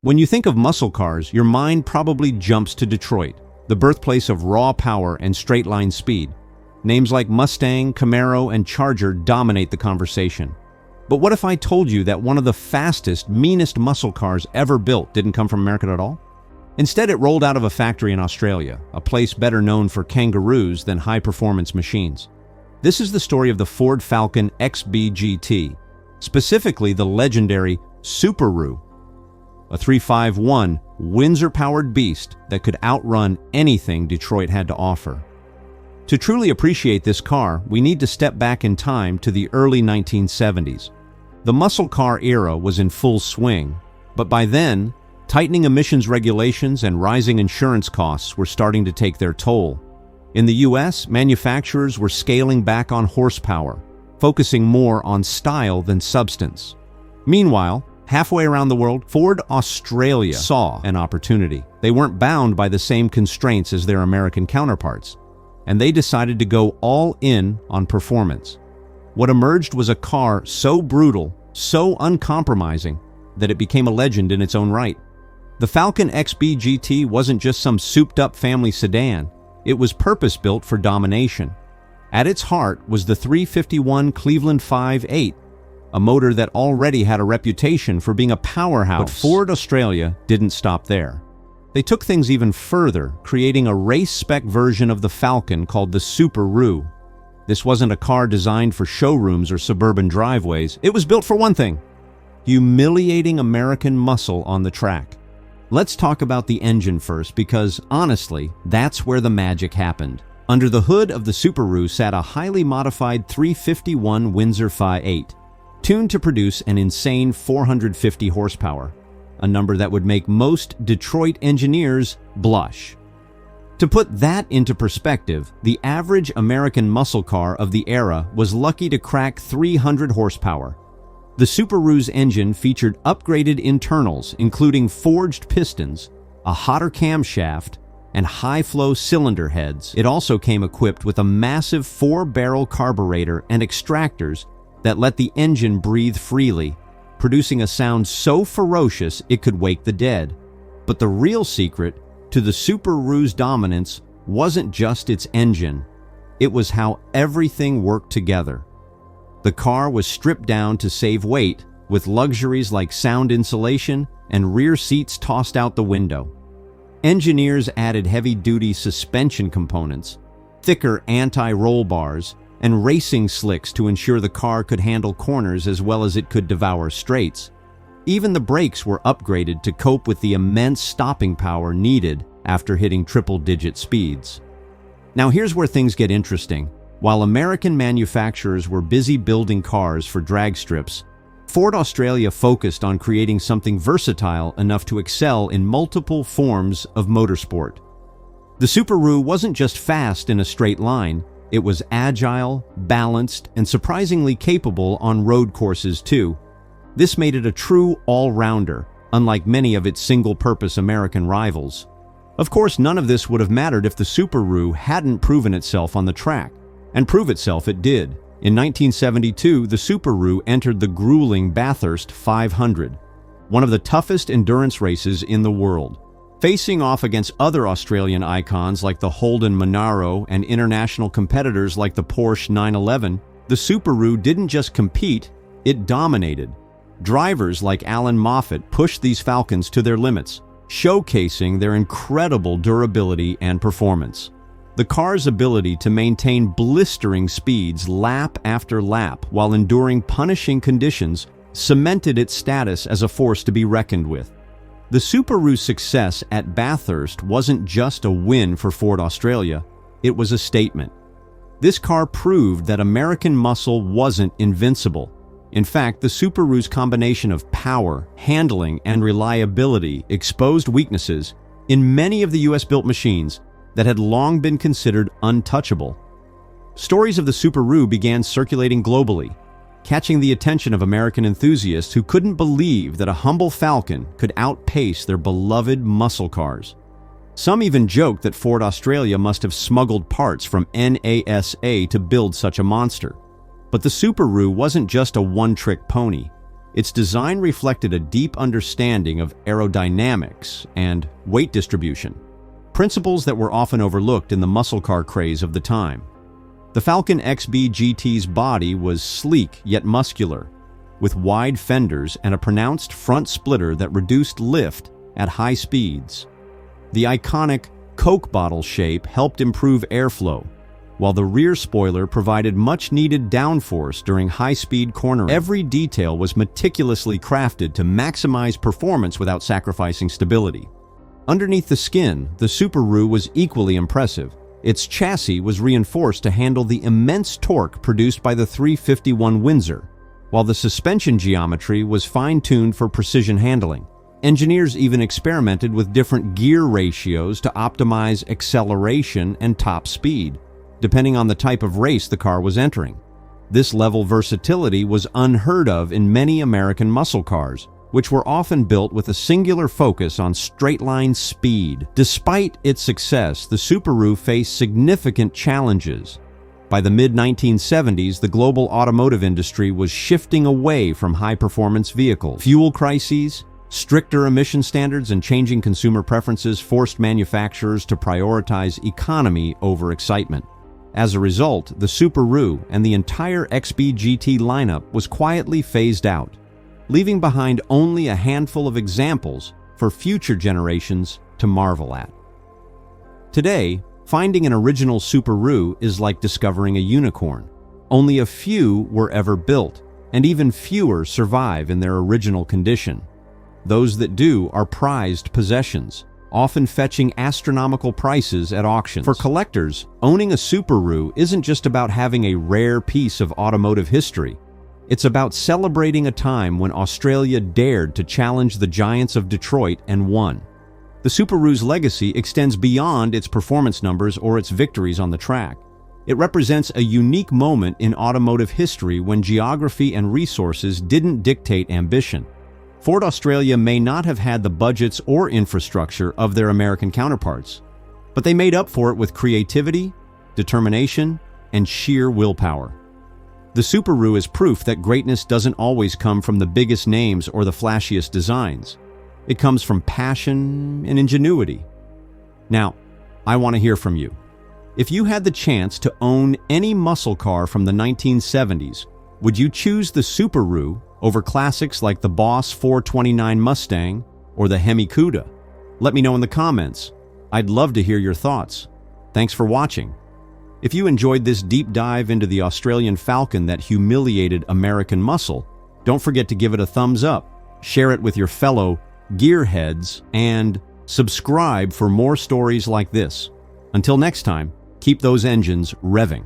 When you think of muscle cars, your mind probably jumps to Detroit, the birthplace of raw power and straight-line speed. Names like Mustang, Camaro, and Charger dominate the conversation. But what if I told you that one of the fastest, meanest muscle cars ever built didn't come from America at all? Instead, it rolled out of a factory in Australia, a place better known for kangaroos than high-performance machines. This is the story of the Ford Falcon XB GT, specifically the legendary Super Roo, a 351 Windsor-powered beast that could outrun anything Detroit had to offer. To truly appreciate this car, we need to step back in time to the early 1970s. The muscle car era was in full swing, but by then, tightening emissions regulations and rising insurance costs were starting to take their toll. In the US, manufacturers were scaling back on horsepower, focusing more on style than substance. Meanwhile, halfway around the world, Ford Australia saw an opportunity. They weren't bound by the same constraints as their American counterparts, and they decided to go all in on performance. What emerged was a car so brutal, so uncompromising, that it became a legend in its own right. The Falcon XB GT wasn't just some souped-up family sedan. It was purpose-built for domination. At its heart was the 351 Cleveland V8, a motor that already had a reputation for being a powerhouse. But Ford Australia didn't stop there. They took things even further, creating a race-spec version of the Falcon called the Super Roo. This wasn't a car designed for showrooms or suburban driveways. It was built for one thing: humiliating American muscle on the track. Let's talk about the engine first, because honestly, that's where the magic happened. Under the hood of the Super Roo sat a highly modified 351 Windsor V8, tuned to produce an insane 450 horsepower, a number that would make most Detroit engineers blush. To put that into perspective, the average American muscle car of the era was lucky to crack 300 horsepower. The Super Roo's engine featured upgraded internals, including forged pistons, a hotter camshaft, and high-flow cylinder heads. It also came equipped with a massive 4-barrel carburetor and extractors that let the engine breathe freely, producing a sound so ferocious it could wake the dead. But the real secret to the Super Roo's dominance wasn't just its engine. It was how everything worked together. The car was stripped down to save weight, with luxuries like sound insulation and rear seats tossed out the window. Engineers added heavy-duty suspension components, thicker anti-roll bars, and racing slicks to ensure the car could handle corners as well as it could devour straights. Even the brakes were upgraded to cope with the immense stopping power needed after hitting triple-digit speeds. Now here's where things get interesting. While American manufacturers were busy building cars for drag strips, Ford Australia focused on creating something versatile enough to excel in multiple forms of motorsport. The Super Roo wasn't just fast in a straight line. It was agile, balanced, and surprisingly capable on road courses too. This made it a true all-rounder, unlike many of its single-purpose American rivals. Of course, none of this would have mattered if the Super Roo hadn't proven itself on the track. And prove itself it did. In 1972, the Super Roo entered the grueling Bathurst 500, one of the toughest endurance races in the world. Facing off against other Australian icons like the Holden Monaro and international competitors like the Porsche 911, the Super Roo didn't just compete, it dominated. Drivers like Alan Moffat pushed these Falcons to their limits, showcasing their incredible durability and performance. The car's ability to maintain blistering speeds lap after lap while enduring punishing conditions cemented its status as a force to be reckoned with. The Super Roo's success at Bathurst wasn't just a win for Ford Australia, it was a statement. This car proved that American muscle wasn't invincible. In fact, the Super Roo's combination of power, handling, and reliability exposed weaknesses in many of the US-built machines that had long been considered untouchable. Stories of the Super Roo began circulating globally, catching the attention of American enthusiasts who couldn't believe that a humble Falcon could outpace their beloved muscle cars. Some even joked that Ford Australia must have smuggled parts from NASA to build such a monster. But the Super Roo wasn't just a one-trick pony. Its design reflected a deep understanding of aerodynamics and weight distribution, principles that were often overlooked in the muscle car craze of the time. The Falcon XB GT's body was sleek yet muscular, with wide fenders and a pronounced front splitter that reduced lift at high speeds. The iconic Coke bottle shape helped improve airflow, while the rear spoiler provided much-needed downforce during high-speed cornering. Every detail was meticulously crafted to maximize performance without sacrificing stability. Underneath the skin, the Super Roo was equally impressive. Its chassis was reinforced to handle the immense torque produced by the 351 Windsor, while the suspension geometry was fine-tuned for precision handling. Engineers even experimented with different gear ratios to optimize acceleration and top speed, depending on the type of race the car was entering. This level versatility was unheard of in many American muscle cars, which were often built with a singular focus on straight-line speed. Despite its success, the Super Roo faced significant challenges. By the mid-1970s, the global automotive industry was shifting away from high-performance vehicles. Fuel crises, stricter emission standards, and changing consumer preferences forced manufacturers to prioritize economy over excitement. As a result, the Super Roo and the entire XB GT lineup was quietly phased out, leaving behind only a handful of examples for future generations to marvel at. Today, finding an original Super Roo is like discovering a unicorn. Only a few were ever built, and even fewer survive in their original condition. Those that do are prized possessions, often fetching astronomical prices at auctions. For collectors, owning a Super Roo isn't just about having a rare piece of automotive history. It's about celebrating a time when Australia dared to challenge the giants of Detroit and won. The Super Roo's legacy extends beyond its performance numbers or its victories on the track. It represents a unique moment in automotive history when geography and resources didn't dictate ambition. Ford Australia may not have had the budgets or infrastructure of their American counterparts, but they made up for it with creativity, determination, and sheer willpower. The Super Roo is proof that greatness doesn't always come from the biggest names or the flashiest designs. It comes from passion and ingenuity. Now, I want to hear from you. If you had the chance to own any muscle car from the 1970s, would you choose the Super Roo over classics like the Boss 429 Mustang or the Hemi Cuda? Let me know in the comments. I'd love to hear your thoughts. Thanks for watching. If you enjoyed this deep dive into the Australian Falcon that humiliated American muscle, don't forget to give it a thumbs up, share it with your fellow gearheads, and subscribe for more stories like this. Until next time, keep those engines revving.